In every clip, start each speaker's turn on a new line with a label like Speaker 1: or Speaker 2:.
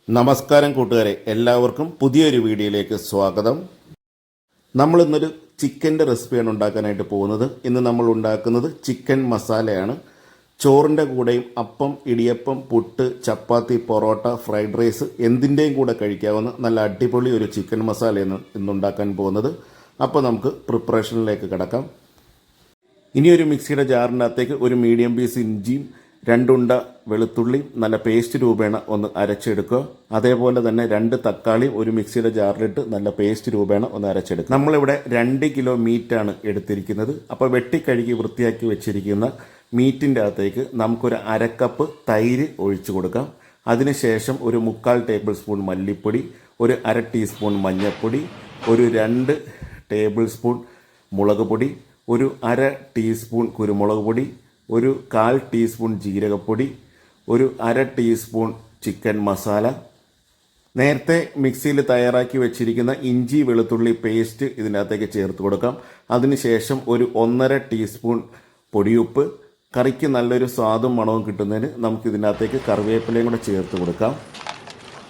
Speaker 1: നമസ്കാരം കൂട്ടുകാരെ, എല്ലാവർക്കും പുതിയൊരു വീഡിയോയിലേക്ക് സ്വാഗതം. നമ്മൾ ഇന്നൊരു ചിക്കൻ്റെ റെസിപ്പിയാണ് ഉണ്ടാക്കാനായിട്ട് പോകുന്നത്. ഇന്ന് നമ്മൾ ഉണ്ടാക്കുന്നത് ചിക്കൻ മസാലയാണ്. ചോറിൻ്റെ കൂടെയും അപ്പം, ഇടിയപ്പം, പുട്ട്, ചപ്പാത്തി, പൊറോട്ട, ഫ്രൈഡ് റൈസ് എന്തിൻ്റെയും കൂടെ കഴിക്കാവുന്ന നല്ല അടിപൊളി ഒരു ചിക്കൻ മസാലയാണ് ഇന്നുണ്ടാക്കാൻ പോകുന്നത്. അപ്പോൾ നമുക്ക് പ്രിപ്പറേഷനിലേക്ക് കിടക്കാം. ഇനിയൊരു മിക്സിയുടെ ജാറിനകത്തേക്ക് ഒരു മീഡിയം പീസ് ഇഞ്ചിയും 2 ഉണ്ട വെളുത്തുള്ളി നല്ല പേസ്റ്റ് രൂപേണ ഒന്ന് അരച്ചെടുക്കുക. അതേപോലെ തന്നെ 2 തക്കാളിയും ഒരു മിക്സിയുടെ ജാറിലിട്ട് നല്ല പേസ്റ്റ് രൂപേണ ഒന്ന് അരച്ചെടുക്കുക. നമ്മളിവിടെ 2 കിലോ മീറ്റാണ് എടുത്തിരിക്കുന്നത്. അപ്പോൾ വെട്ടിക്കഴുകി വൃത്തിയാക്കി വെച്ചിരിക്കുന്ന മീറ്റിൻ്റെ അകത്തേക്ക് നമുക്കൊരു 1/2 കപ്പ് തൈര് ഒഴിച്ചു കൊടുക്കാം. അതിനുശേഷം ഒരു 3/4 ടേബിൾ സ്പൂൺ മല്ലിപ്പൊടി, ഒരു 1/2 ടീസ്പൂൺ മഞ്ഞൾപ്പൊടി, ഒരു 2 ടേബിൾ സ്പൂൺ മുളക് പൊടി, ഒരു 1/2 ടീസ്പൂൺ കുരുമുളക് പൊടി, ഒരു 1/4 ടീസ്പൂൺ ജീരകപ്പൊടി, ഒരു 1/2 ടീസ്പൂൺ ചിക്കൻ മസാല, നേരത്തെ മിക്സിയിൽ തയ്യാറാക്കി വെച്ചിരിക്കുന്ന ഇഞ്ചി വെളുത്തുള്ളി പേസ്റ്റ് ഇതിനകത്തേക്ക് ചേർത്ത് കൊടുക്കാം. അതിനുശേഷം ഒരു 1.5 ടീസ്പൂൺ പൊടിയുപ്പ്. കറിക്ക് നല്ലൊരു സ്വാദും മണവും കിട്ടുന്നതിന് നമുക്ക് ഇതിനകത്തേക്ക് കറിവേപ്പിലയും കൂടെ ചേർത്ത് കൊടുക്കാം.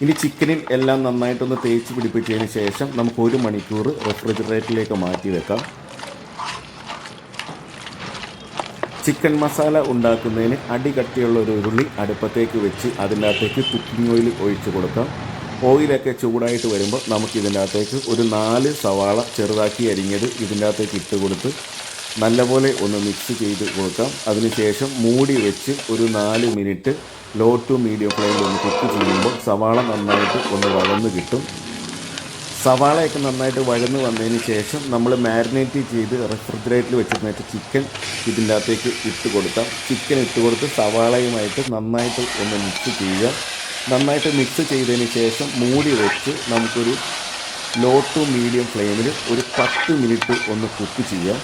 Speaker 1: ഇനി ചിക്കനിൽ എല്ലാം നന്നായിട്ടൊന്ന് തേച്ച് പിടിപ്പിച്ചതിന് ശേഷം നമുക്ക് 1 മണിക്കൂർ റെഫ്രിജറേറ്ററിലേക്ക് മാറ്റി വെക്കാം. ചിക്കൻ മസാല ഉണ്ടാക്കുന്നതിന് അടികട്ടിയുള്ള ഒരു ഉരുളി അടുപ്പത്തേക്ക് വെച്ച് അതിൻ്റെ അകത്തേക്ക് കുക്കിംഗ് ഓയിൽ ഒഴിച്ച് കൊടുക്കാം. ഓയിലൊക്കെ ചൂടായിട്ട് വരുമ്പോൾ നമുക്കിതിൻ്റെ അകത്തേക്ക് ഒരു 4 സവാള ചെറുതാക്കി അരിഞ്ഞത് ഇതിൻ്റെ അകത്തേക്ക് ഇട്ട് കൊടുത്ത് നല്ലപോലെ ഒന്ന് മിക്സ് ചെയ്ത് കൊടുക്കാം. അതിനുശേഷം മൂടി വെച്ച് ഒരു 4 മിനിറ്റ് ലോ ടു മീഡിയം ഫ്ലെയിമിൽ ഒന്ന് കുക്ക് ചെയ്യുമ്പോൾ സവാള നന്നായിട്ട് ഒന്ന് വഴന്ന് കിട്ടും. സവാളയൊക്കെ നന്നായിട്ട് വഴന്ന് വന്നതിന് ശേഷം നമ്മൾ മാരിനേറ്റ് ചെയ്ത് റെഫ്രിജറേറ്ററിൽ വെച്ചിരുന്ന ചിക്കൻ ഇതിൻ്റെ അകത്തേക്ക് ഇട്ട് കൊടുക്കാം. ചിക്കൻ ഇട്ട് കൊടുത്ത് സവാളയുമായിട്ട് നന്നായിട്ട് ഒന്ന് മിക്സ് ചെയ്യുക. നന്നായിട്ട് മിക്സ് ചെയ്തതിന് ശേഷം മൂടി വെച്ച് നമുക്കൊരു ലോ ടു മീഡിയം ഫ്ലെയിമിൽ ഒരു 10 മിനിറ്റ് ഒന്ന് കുക്ക് ചെയ്യാം.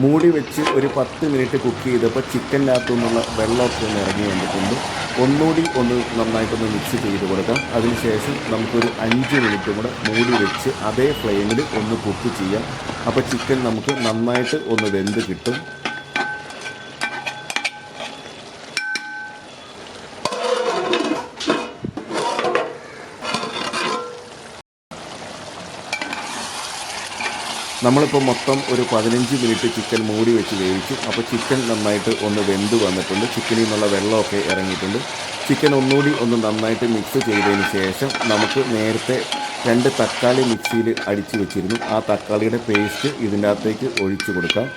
Speaker 1: മൂടി വെച്ച് ഒരു 10 മിനിറ്റ് കുക്ക് ചെയ്തപ്പോൾ ചിക്കൻ്റെ അകത്തു നിന്നുള്ള വെള്ളമൊക്കെ ഒന്ന് ഇറങ്ങി വന്നിട്ടുണ്ട്. ഒന്നുകൂടി ഒന്ന് നന്നായിട്ടൊന്ന് മിക്സ് ചെയ്ത് കൊടുക്കാം. അതിനുശേഷം നമുക്കൊരു 5 മിനിറ്റ് കൂടെ മൂടി വെച്ച് അതേ ഫ്ലെയിമിൽ ഒന്ന് കുക്ക് ചെയ്യാം. അപ്പോൾ ചിക്കൻ നമുക്ക് നന്നായിട്ട് ഒന്ന് വെന്ത് കിട്ടും. നമ്മളിപ്പോൾ മൊത്തം ഒരു 15 മിനിറ്റ് ചിക്കൻ മൂടി വെച്ച് വേവിച്ചു. അപ്പോൾ ചിക്കൻ നന്നായിട്ട് ഒന്ന് വെന്ത് വന്നിട്ടുണ്ട്. ചിക്കനിൽ നിന്നുള്ള വെള്ളമൊക്കെ ഇറങ്ങിയിട്ടുണ്ട്. ചിക്കൻ ഒന്നുകൂടി ഒന്ന് നന്നായിട്ട് മിക്സ് ചെയ്തതിന് ശേഷം നമുക്ക് നേരത്തെ 2 തക്കാളി മിക്സിയിൽ അടിച്ച് വെച്ചിരുന്നു. ആ തക്കാളിയുടെ പേസ്റ്റ് ഇതിൻ്റെ അകത്തേക്ക് ഒഴിച്ചു കൊടുക്കാം.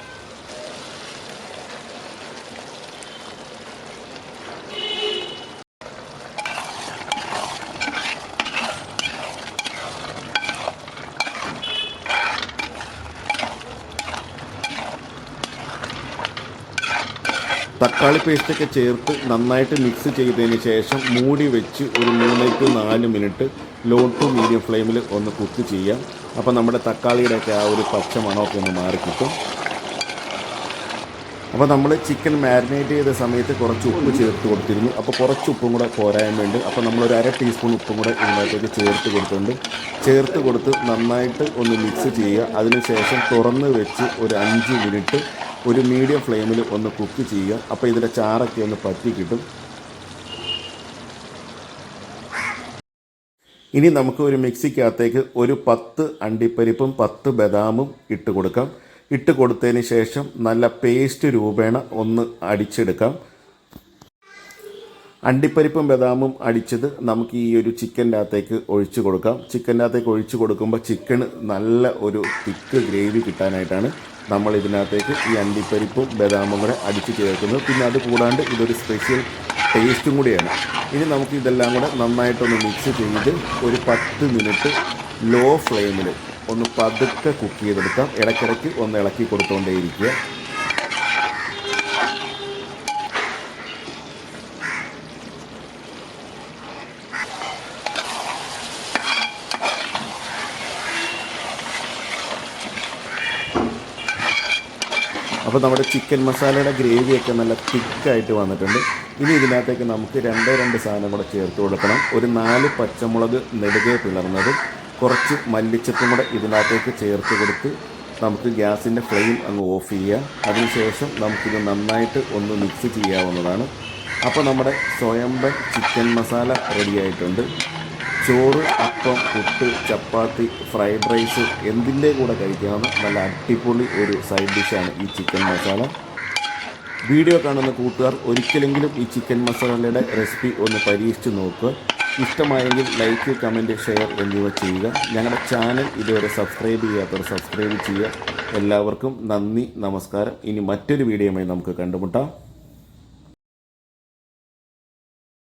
Speaker 1: തക്കാളി പേസ്റ്റൊക്കെ ചേർത്ത് നന്നായിട്ട് മിക്സ് ചെയ്തതിന് ശേഷം മൂടി വെച്ച് ഒരു 3 to 4 minute low to medium ഫ്ലെയിമിൽ ഒന്ന് കുക്ക് ചെയ്യാം. അപ്പോൾ നമ്മുടെ തക്കാളിയുടെയൊക്കെ ആ ഒരു പച്ച മണമൊക്കെ ഒന്ന് മാറിക്കിട്ടും. അപ്പോൾ നമ്മൾ ചിക്കൻ മാരിനേറ്റ് ചെയ്ത സമയത്ത് കുറച്ച് ഉപ്പ് ചേർത്ത് കൊടുത്തിരുന്നു. അപ്പോൾ കുറച്ച് ഉപ്പും കൂടെ പോരാൻ വേണ്ടി അപ്പോൾ നമ്മളൊരു 1/2 ടീസ്പൂൺ ഉപ്പും കൂടെ ഇതിനകത്തേക്ക് ചേർത്ത് കൊടുത്ത് നന്നായിട്ട് ഒന്ന് മിക്സ് ചെയ്യുക. അതിനുശേഷം തുറന്ന് വെച്ച് ഒരു 5 മിനിറ്റ് ഒരു മീഡിയം ഫ്ലെയിമിൽ ഒന്ന് കുക്ക് ചെയ്യുക. അപ്പോൾ ഇതിൻ്റെ ചാറൊക്കെ ഒന്ന് പറ്റി കിട്ടും. ഇനി നമുക്ക് ഒരു മിക്സിക്കകത്തേക്ക് ഒരു 10 അണ്ടിപ്പരിപ്പും 10 ബദാമും ഇട്ട് കൊടുക്കാം. ഇട്ട് കൊടുത്തതിന് ശേഷം നല്ല പേസ്റ്റ് രൂപേണ ഒന്ന് അടിച്ചെടുക്കാം. അണ്ടിപ്പരിപ്പും ബദാമും അടിച്ചത് നമുക്ക് ഈ ഒരു ചിക്കൻ്റെ അകത്തേക്ക് ഒഴിച്ചു കൊടുക്കാം. ചിക്കൻ്റെ അകത്തേക്ക് ഒഴിച്ചു കൊടുക്കുമ്പോൾ ചിക്കൻ നല്ല ഒരു തിക്ക് ഗ്രേവി കിട്ടാനായിട്ടാണ് നമ്മൾ ഇതിനകത്തേക്ക് ഈ അണ്ടിപ്പരിപ്പും ബദാമും കൂടെ അടിച്ച് ചേർക്കുന്നത്. പിന്നെ അത് കൂടാണ്ട് ഇതൊരു സ്പെഷ്യൽ ടേസ്റ്റും കൂടിയാണ്. ഇനി നമുക്ക് ഇതെല്ലാം കൂടെ നന്നായിട്ടൊന്ന് മിക്സ് ചെയ്ത് ഒരു 10 മിനിറ്റ് ലോ ഫ്ലെയിമിൽ ഒന്ന് പതുക്കെ കുക്ക് ചെയ്തെടുക്കാം. ഇടയ്ക്കിടയ്ക്ക് ഒന്ന് ഇളക്കി കൊടുത്തുകൊണ്ടേയിരിക്കുക. അപ്പോൾ നമ്മുടെ ചിക്കൻ മസാലയുടെ ഗ്രേവിയൊക്കെ നല്ല തിക്കായിട്ട് വന്നിട്ടുണ്ട്. ഇനി ഇതിനകത്തേക്ക് നമുക്ക് 2 സാധനം കൂടെ ചേർത്ത് കൊടുക്കണം. ഒരു 4 പച്ചമുളക് നെടുകെ പിളർന്നതും കുറച്ച് മല്ലിച്ചപ്പും കൂടെ ഇതിനകത്തേക്ക് ചേർത്ത് കൊടുത്ത് നമുക്ക് ഗ്യാസിൻ്റെ ഫ്ലെയിം അങ്ങ് ഓഫ് ചെയ്യാം. അതിനുശേഷം നമുക്കിത് നന്നായിട്ട് ഒന്ന് മിക്സ് ചെയ്യാവുന്നതാണ്. അപ്പോൾ നമ്മുടെ സ്വയംഭൻ ചിക്കൻ മസാല റെഡിയായിട്ടുണ്ട്. ചോറ്, അപ്പം, പുട്ട്, ചപ്പാത്തി, ഫ്രൈഡ് റൈസ് എന്തിൻ്റെ കൂടെ കഴിക്കാവുന്ന നല്ല അടിപൊളി ഒരു സൈഡ് ഡിഷാണ് ഈ ചിക്കൻ മസാല. വീഡിയോ കാണുന്ന കൂട്ടുകാർ ഒരിക്കലെങ്കിലും ഈ ചിക്കൻ മസാലയുടെ റെസിപ്പി ഒന്ന് പരീക്ഷിച്ച് നോക്കുക. ഇഷ്ടമായെങ്കിൽ ലൈക്ക്, കമൻറ്റ്, ഷെയർ എന്നിവ ചെയ്യുക. ഞങ്ങളുടെ ചാനൽ ഇതുവരെ സബ്സ്ക്രൈബ് ചെയ്യാത്തവർ സബ്സ്ക്രൈബ് ചെയ്യുക. എല്ലാവർക്കും നന്ദി, നമസ്കാരം. ഇനി മറ്റൊരു വീഡിയോയുമായി നമുക്ക് കണ്ടുമുട്ടാം.